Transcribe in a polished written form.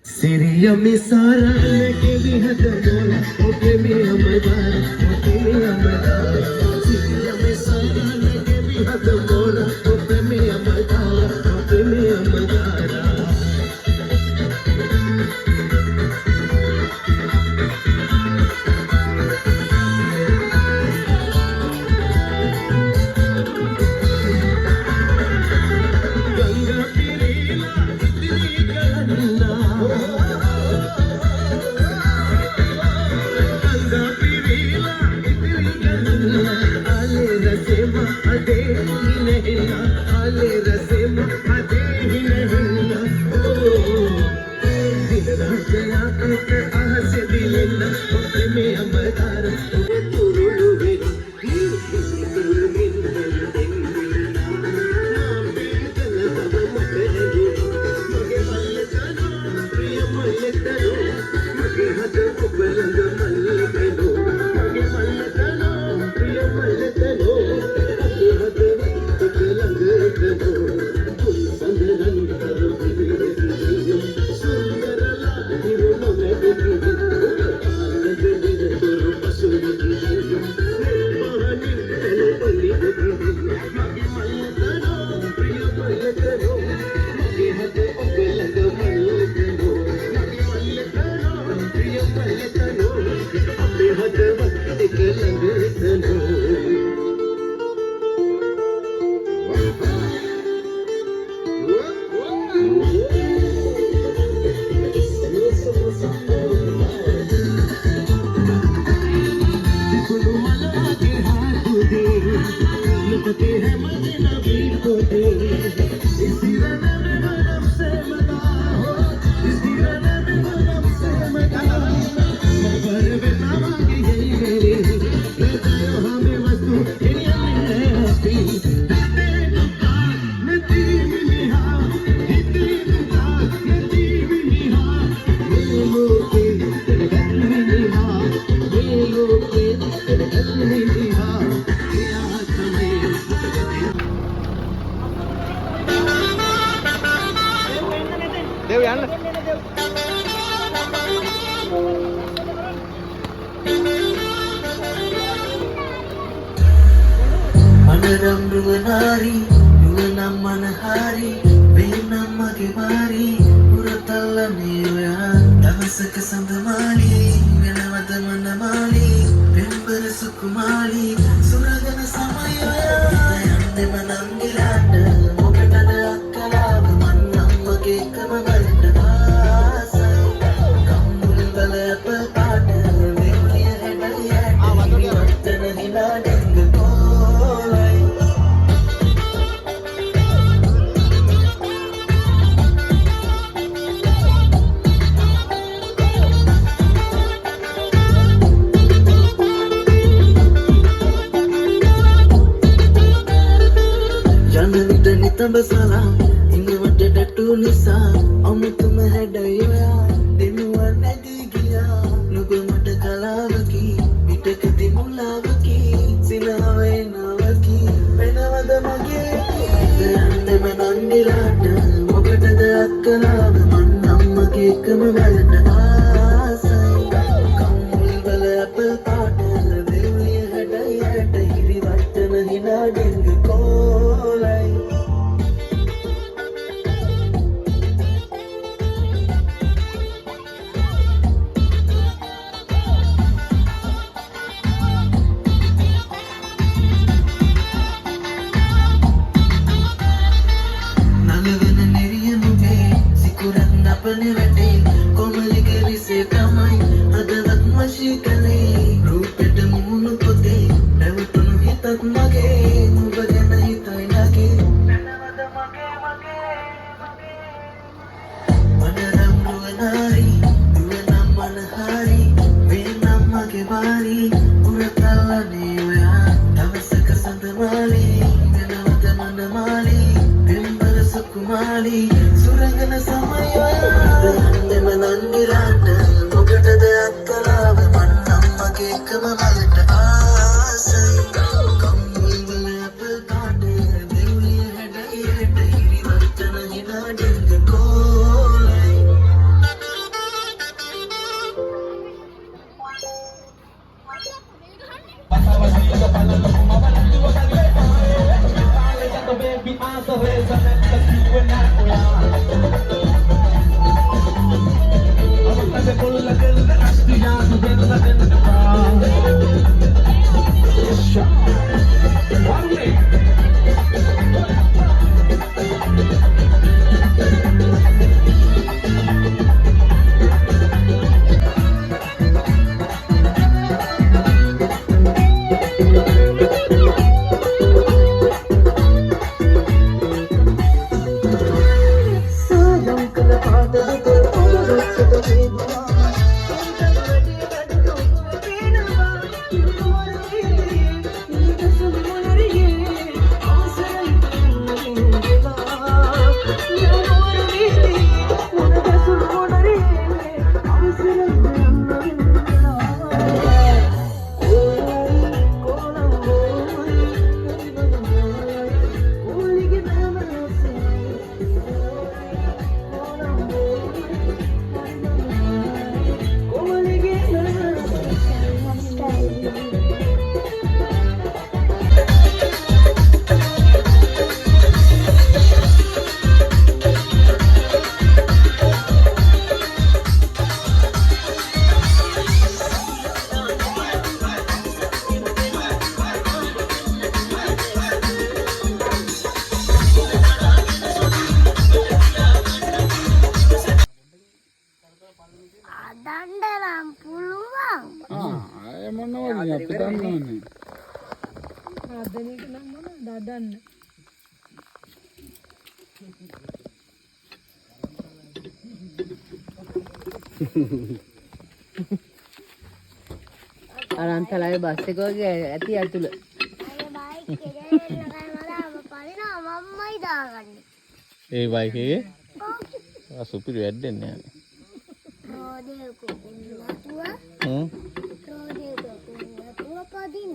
Seria me sarana ke vi hadana oke me amadara oke me amadara Seria me sarana ke vi hadana oke me amadara oke me amadara Nari, nulanam manahari, benam magimari, uratala niya, dahasa kasandamali, ganamada manamali, bembar sukumali, suragana samaya, ande manangilanda, mukatada akkalava, mannam magekavavanda vaasa, kammul balapa paata, vekliya hedaliya, vattana hinadanga kolai. බසලා ඉඟවට ටැටු නිසා අමුතුම හැඩයි ඔයා දෙනුවන් නැදී ගියා නුඹ මට කලාවකි පිටකති මුලාවකි සිනාවේ නාවකි වෙනවද මගේ යන්නෙම නංගිලාට මොකටද අක්කලාව මන් අම්මගේ එකම වලට ආසයි කම්මුල් වල අපල් පාට දෙවිය හැඩයි හැට හිරි වට්ටන හිනා ඩෙංග කෝලයි නලවන නිරියනුගේ සිකුරන් අපනේ වැටේ කොමලිගේ විසේ තමයි අදවත් වශී කළේ රූපෙට මුහුණු පොතේ නැවතුණු හිතත් මගේ නුඹ ගැන හිතයි නගේ නැනවද මගේ මනරම් නුවනාරි දුවනම් මනහාරි වේනම් මගේ වාරි උරතල්ලනේ ඔයා දවසක සඳමාලි වෙනවද මනමාලි පෙම්බර සුකුමාලි සුරංගන සමය ඔයා යන්නෙම නංගිලාට මොකටද අක්කලාව මන් අම්මගේ එකම වලට ආසයි කම්මුල් වල අපල් පාට දෙව්ලිය හැඩයි හැට හිරි වර්තන හිනා ඩෙංග කෝලයි දණ්ඩනම් පුළුවන්. ආය මොනවද අපි දන්නවනේ. ආදනයක නම් මොන දඩන්න. අරන්තලාවේ බස් එක වගේ ඇති ඇතුළ. අය බයි කෙරෙන්න කමලාම පරිණා මම්මයි දාගන්නේ. ඒ බයික් එකේ සුපිරි වැඩෙන්නේ නැහැ. රෝදේ කුකුල් නතුව. හ්ම්. රෝදේ කුකුල් නතුව පදින්න.